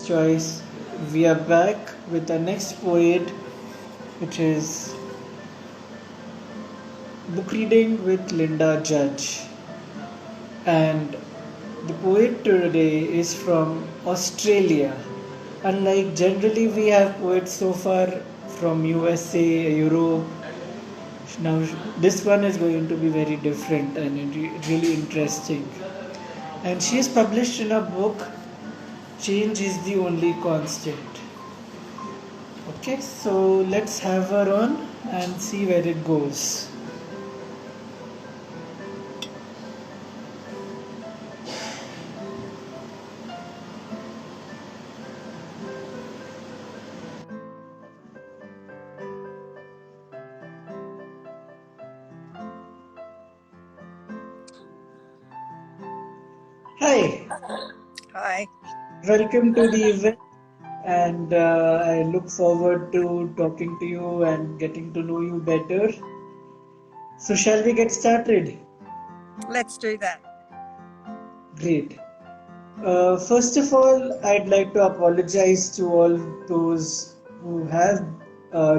Choice. We are back with the next poet, which is book reading with Linda Judge. And the poet today is from Australia. Unlike generally we have poets so far from USA, Europe. Now this one is going to be very different and really interesting. And she is published in a book, Change is the Only Constant. Okay, so let's have her on and see where it goes. Hi, Hi. welcome to the event, and I look forward to talking to you and getting to know you better. So, shall we get started? Let's do that. Great. First of all, I'd like to apologize to all those who have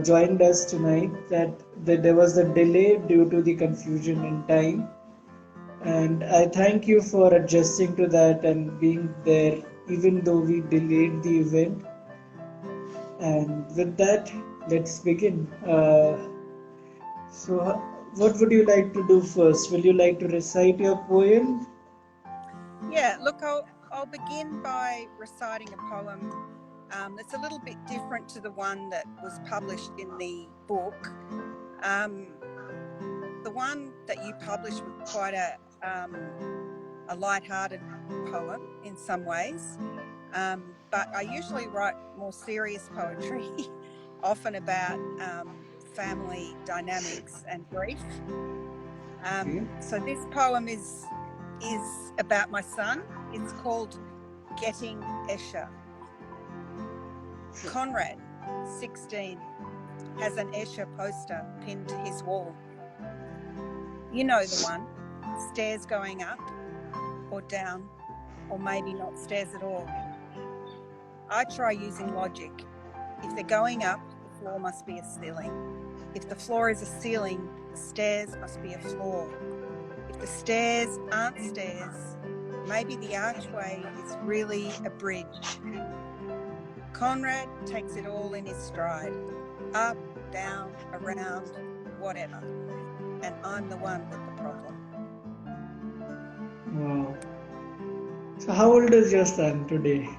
joined us tonight that there was a delay due to the confusion in time. And I thank you for adjusting to that and being there even though we delayed the event. And with that, let's begin. So, what would you like to do first? Will you like to recite your poem? Yeah, look, I'll begin by reciting a poem that's a little bit different to the one that was published in the book. The one that you published was quite a light-hearted poem in some ways, but I usually write more serious poetry, often about family dynamics and grief. So this poem is about my son. It's called Getting Escher. Conrad, 16, has an Escher poster pinned to his wall. You know the one, stairs going up or down, or maybe not stairs at all. I try using logic. If they're going up, the floor must be a ceiling. If the floor is a ceiling, the stairs must be a floor. If the stairs aren't stairs, maybe the archway is really a bridge. Conrad takes it all in his stride. Up, down, around, whatever. And I'm the one with the problem. Wow. So, how old is your son today?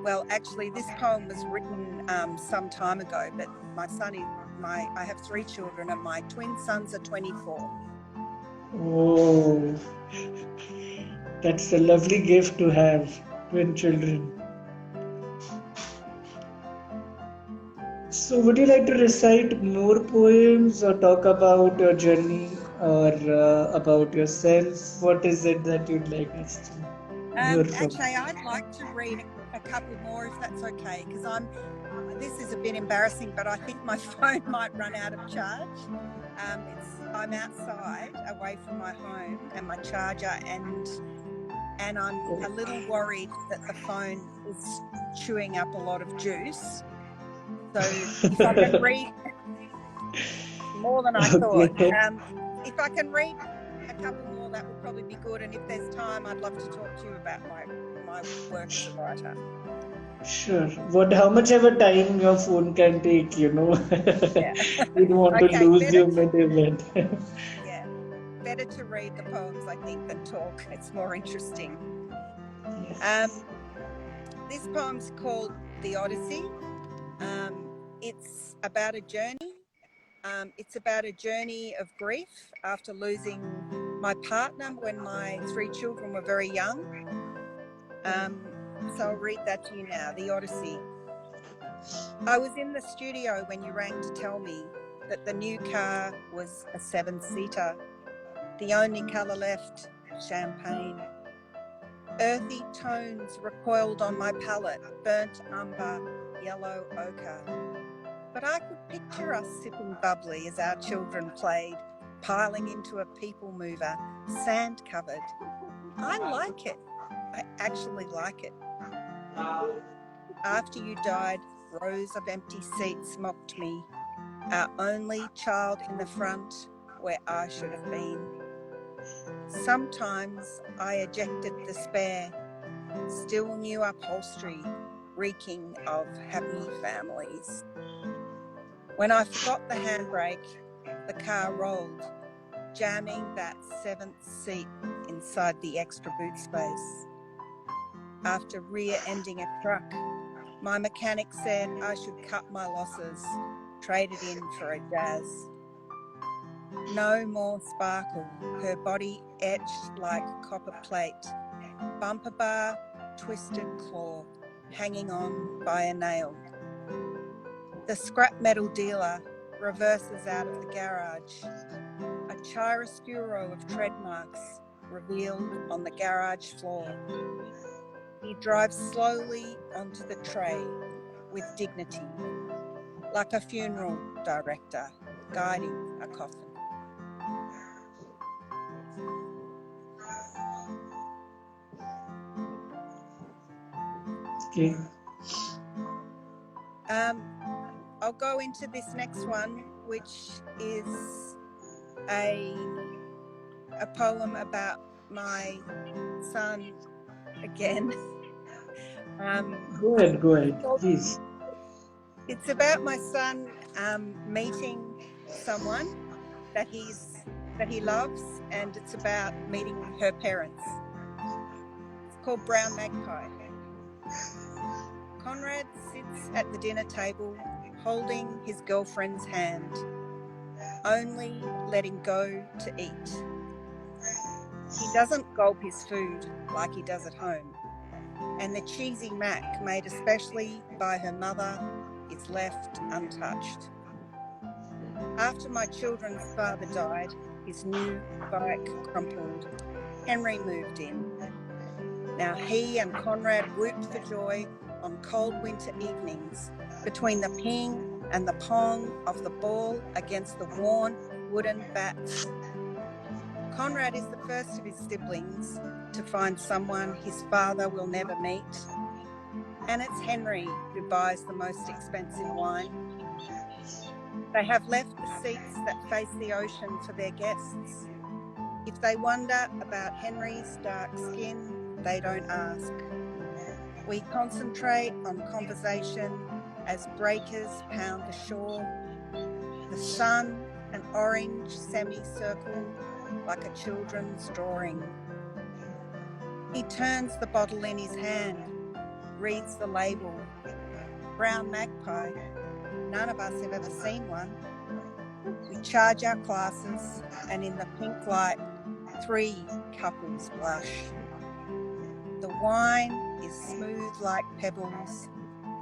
Well, actually, this poem was written some time ago, but my son is I have 3 children, and my twin sons are 24. Oh, that's a lovely gift to have, twin children. So, would you like to recite more poems or talk about your journey or about yourself? What is it that you'd like us to hear from? Actually, I'd like to read a couple more, if that's okay, because this is a bit embarrassing, but I think my phone might run out of charge. I'm outside, away from my home and my charger, and I'm a little worried that the phone is chewing up a lot of juice. So if I can read more than I thought, if I can read a couple more, that would probably be good. And if there's time, I'd love to talk to you about my work as a writer. Sure. How much ever time your phone can take, Yeah. You don't want to lose you mid-event. Yeah. Better to read the poems, I think, than talk. It's more interesting. Yes. This poem's called The Odyssey. It's about a journey. It's about a journey of grief after losing my partner when my 3 children were very young. So I'll read that to you now, The Odyssey. I was in the studio when you rang to tell me that the new car was a 7-seater. The only colour left, champagne. Earthy tones recoiled on my palate, burnt umber, yellow ochre. But I could picture us sipping bubbly as our children played, piling into a people mover, sand covered. I like it. I actually like it. After you died, rows of empty seats mocked me, our only child in the front where I should have been. Sometimes I ejected the spare, still new upholstery, reeking of happy families. When I forgot the handbrake, the car rolled, jamming that seventh seat inside the extra boot space. After rear-ending a truck, my mechanic said I should cut my losses, trade it in for a jazz. No more sparkle, her body etched like copper plate, bumper bar, twisted claw, hanging on by a nail. The scrap metal dealer reverses out of the garage, a chiaroscuro of tread marks revealed on the garage floor. He drives slowly onto the tray with dignity, like a funeral director guiding a coffin. Okay. I'll go into this next one, which is a poem about my son again. Go ahead, please. It's about my son meeting someone that he loves, and it's about meeting her parents. It's called Brown Magpie. Conrad sits at the dinner table holding his girlfriend's hand, only letting go to eat. He doesn't gulp his food like he does at home, and the cheesy mac made especially by her mother is left untouched. After my children's father died, his new bike crumpled. Henry moved in. Now he and Conrad whooped for joy on cold winter evenings between the ping and the pong of the ball against the worn wooden bats. Conrad is the first of his siblings to find someone his father will never meet, and it's Henry who buys the most expensive wine. They have left the seats that face the ocean for their guests. If they wonder about Henry's dark skin, they don't ask. We concentrate on conversation as breakers pound the shore. The sun, an orange semicircle like a children's drawing. He turns the bottle in his hand, reads the label. Brown Magpie. None of us have ever seen one. We charge our glasses, and in the pink light, 3 couples blush. The wine is smooth like pebbles,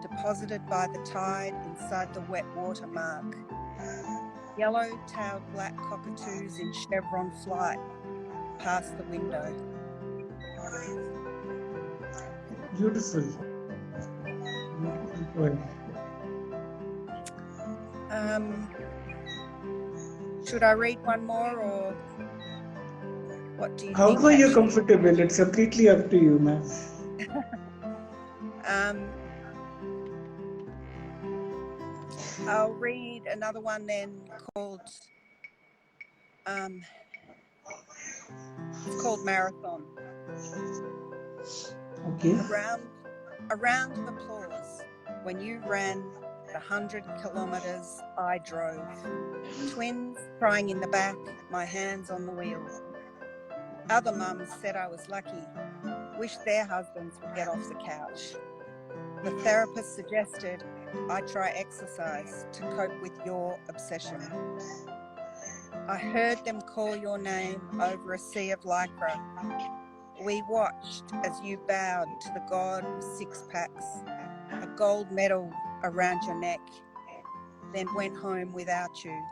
deposited by the tide inside the wet water mark. Yellow-tailed black cockatoos in chevron flight past the window. Beautiful. Beautiful. Should I read one more, or what do you think? However you're comfortable, it's completely up to you, ma'am. I'll read another one then called it's called Marathon. Okay. A round of applause when you ran the 100 kilometres I drove. Twins crying in the back, my hands on the wheel. Other mums said I was lucky, wished their husbands would get off the couch. The therapist suggested I try exercise to cope with your obsession. I heard them call your name over a sea of lycra. We watched as you bowed to the god of 6-packs, a gold medal around your neck, then went home without you.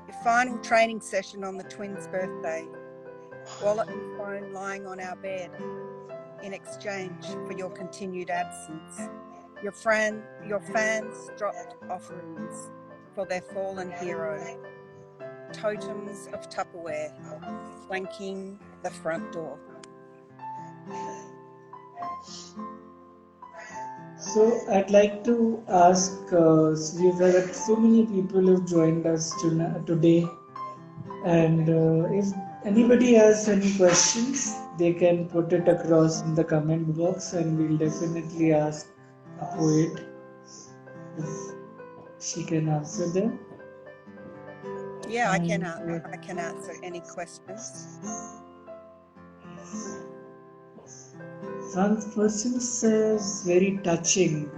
Your final training session on the twins' birthday, wallet and phone lying on our bed in exchange for your continued absence. Your fans dropped offerings for their fallen hero, totems of Tupperware flanking the front door. So I'd like to ask, we've had so many people who've joined us today, and if anybody has any questions, they can put it across in the comment box, and we'll definitely ask a poet if she can answer them. Yeah, And I can answer any questions. one person says very touching.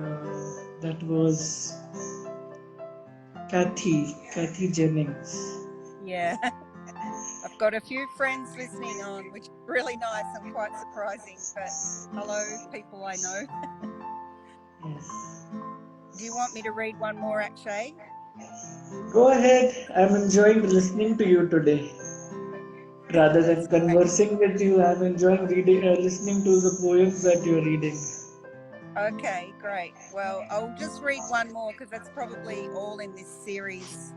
That was Kathy Jennings. Yeah. I've got a few friends listening on, which is really nice and quite surprising. But hello, people I know. Yes. Do you want me to read one more, Akshay? Go ahead. I'm enjoying listening to you today. Rather than That's great. conversing with you, I'm enjoying listening to the poems that you're reading. Okay, great. Well, I'll just read one more because that's probably all in this series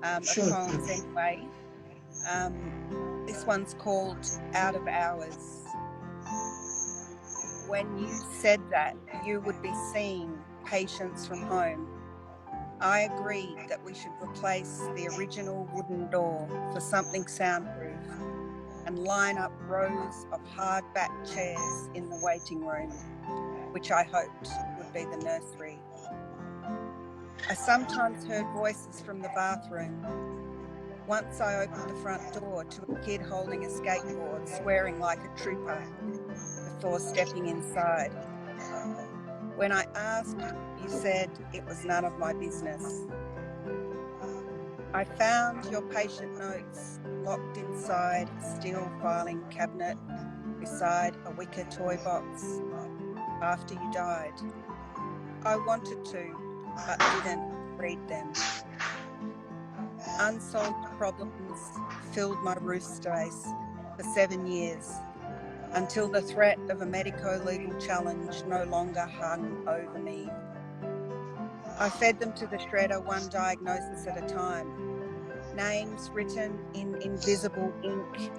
of Sure. poems anyway. This one's called Out of Hours. When you said that you would be seeing patients from home, I agreed that we should replace the original wooden door for something soundproof and line up rows of hard-backed chairs in the waiting room, which I hoped would be the nursery. I sometimes heard voices from the bathroom. Once I opened the front door to a kid holding a skateboard, swearing like a trooper before stepping inside. When I asked, you said it was none of my business. I found your patient notes locked inside a steel filing cabinet beside a wicker toy box after you died. I wanted to, but didn't read them. Unsolved problems filled my roof space for 7 years until the threat of a medico-legal challenge no longer hung over me. I fed them to the shredder one diagnosis at a time. Names written in invisible ink,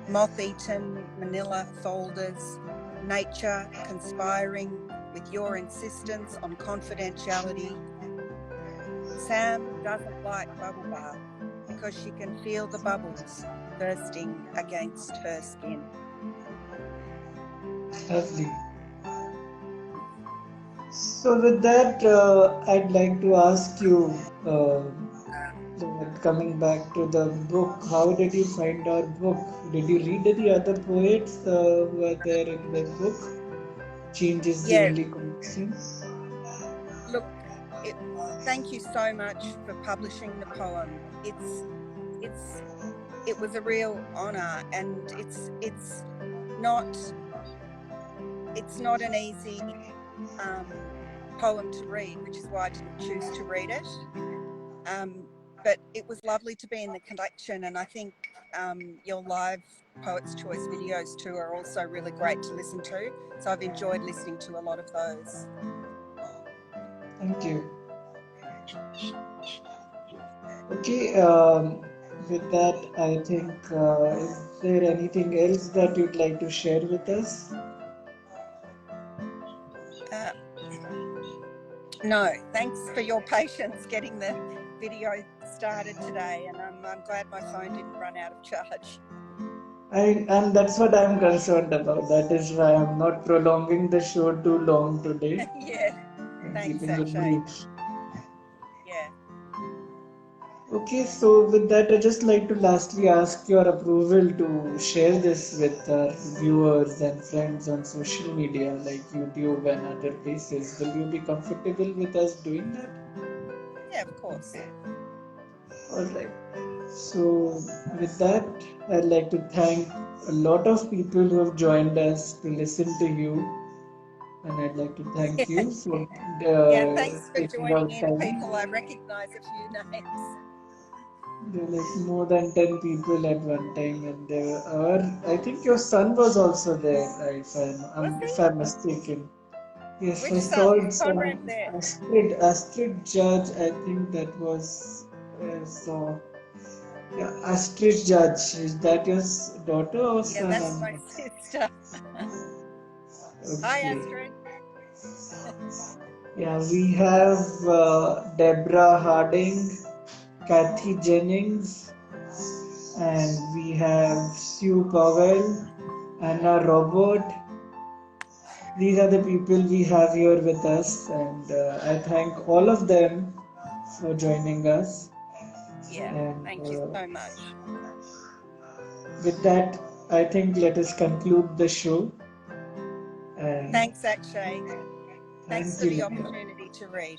moth-eaten manila folders, nature conspiring with your insistence on confidentiality. Sam doesn't like bubble bath because she can feel the bubbles bursting against her skin. Lovely. So with that, I'd like to ask you, coming back to the book, how did you find our book? Did you read any other poets who are there in the book? Change is the Yeah, only constant. look, thank you so much for publishing the poem. It was a real honor, and it's not an easy poem to read, which is why I didn't choose to read it. But it was lovely to be in the collection, and I think your live Poet's Choice videos too are also really great to listen to. So I've enjoyed listening to a lot of those. Thank you. Okay, with that, I think, is there anything else that you'd like to share with us? No, thanks for your patience getting the video started today, and I'm glad my phone didn't run out of charge. And that's what I'm concerned about. That is why I'm not prolonging the show too long today. Yeah, I'm thanks, keeping it Akshay. brief. Yeah. Okay, so with that, I just like to lastly ask your approval to share this with our viewers and friends on social media like YouTube and other places. Will you be comfortable with us doing that? Yeah, of course. Alright. So, with that, I'd like to thank a lot of people who have joined us to listen to you, and I'd like to thank you for Yeah, thanks for taking joining out in, time. people. I recognize a few names. There were like more than 10 people at one time, and there are, I think your son was also there, Was if he? I'm mistaken. Yes, Which I son? saw If I weren't some there. Astrid Judge, I think that was, so, yeah, Astrid Judge. Is that your daughter or Yeah, son? that's my sister. Hi, Okay. Astrid. Yeah, we have Deborah Harding, Kathy Jennings, and we have Sue Powell, Anna Robert. These are the people we have here with us, and I thank all of them for joining us. Yeah, And thank you so much. with that, I think let us conclude the show. And Thanks, Akshay. Thanks thank for you, the Linda. opportunity to read.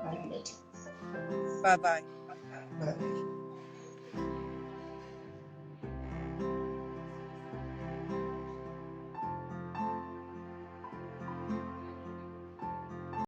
My pleasure. Bye bye. Bye.